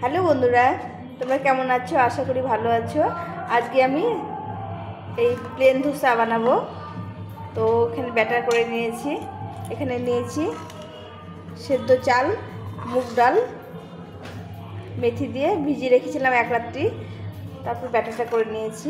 Hello বন্ধুরা, তোমরা কেমন আছো? আশা করি ভালো আছো। আজকে আমি এই প্লেন ধোসা বানাবো। তো এখানে ব্যাটার করে নিয়েছি। এখানে নিয়েছি সেদ্ধ চাল, মুগ ডাল, মেথি দিয়ে ভিজিয়ে রেখেছিলাম এক রাত্রি। তারপর ব্যাটারটা করে নিয়েছি।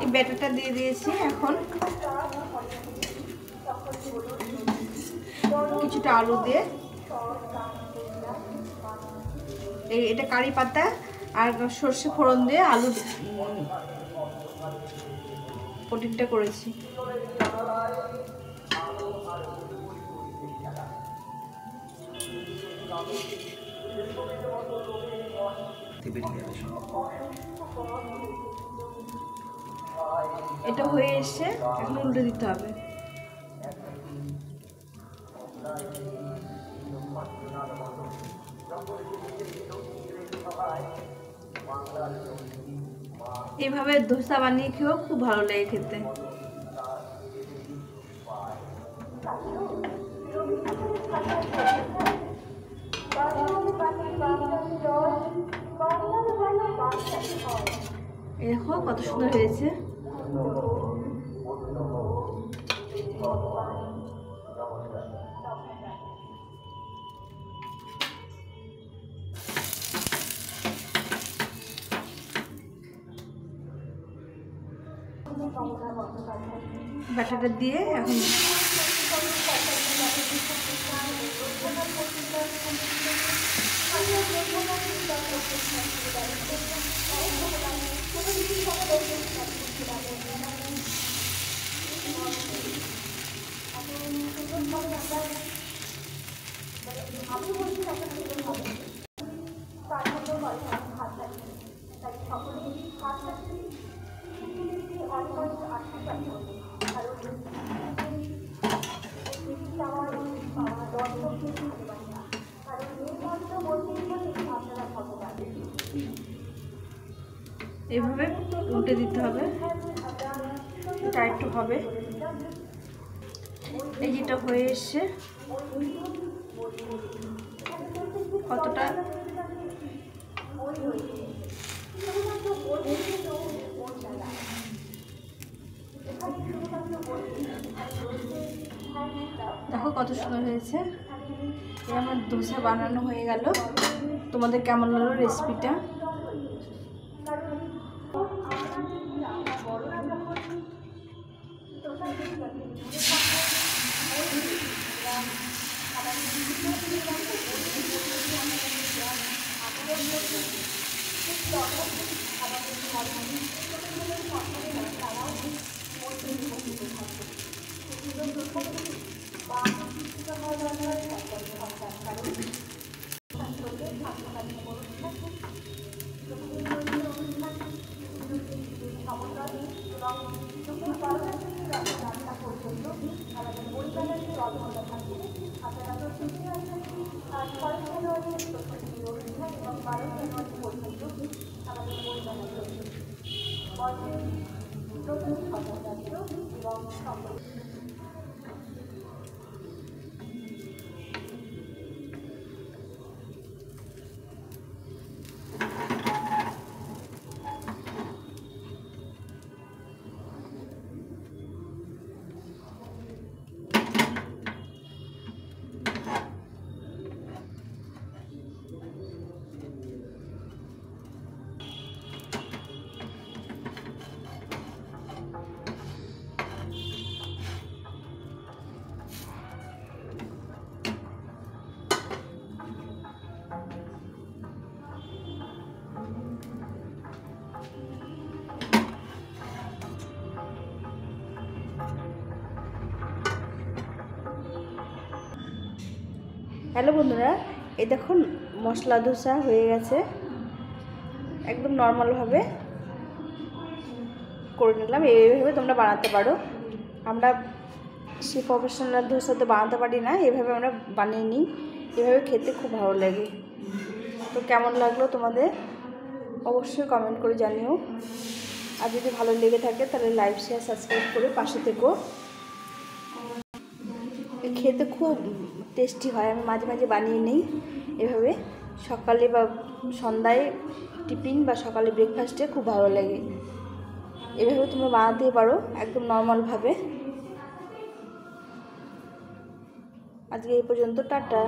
এই ব্যাটারটা দিয়ে দিয়েছি। এখন কিছুটা আলু দিয়ে, এটা কারি পাতা আর সর্ষে ফোড়ন দিয়ে আলু কোটিংটা করেছি। এটা হয়ে এসে এখন উল্টে দিতে হবে। এভাবে ধোসা বানিয়ে খেয়েও খুব ভালো লাগে খেতে। দেখো কত সুন্দর হয়েছে। ব্যাটারটা দিয়ে এখন এভাবে উল্টে দিতে হবে। এটা একটু হবে। এই যেটা হয়ে এসছে, কতটা দেখো কত সুন্দর হয়েছে। আমার ধোসা বানানো হয়ে গেল। তোমাদের কেমন লাগলো রেসিপিটা? হ্যালো বন্ধুরা, এই দেখুন মশলা ধোসা হয়ে গেছে। একদম নর্মালভাবে করে নিলাম। এইভাবে তোমরা বানাতে পারো। আমরা সে প্রফেশনাল ধোসা তো বানাতে পারি না, এভাবে আমরা বানিয়ে নিই। এভাবে খেতে খুব ভালো লাগে। তো কেমন লাগলো তোমাদের অবশ্যই কমেন্ট করে জানিও। আর যদি ভালো লেগে থাকে তাহলে লাইক শেয়ার সাবস্ক্রাইব করে পাশে থেকো। খেতে খুব টেস্টি হয়। আমি মাঝে মাঝে বানিয়ে নিই এভাবে, সকালে বা সন্ধ্যায় টিফিন বা সকালে ব্রেকফাস্টে খুব ভালো লাগে। এভাবে তোমরা বানাতেই পারো একদম নর্মালভাবে। আজকে এই পর্যন্ত, টাটা।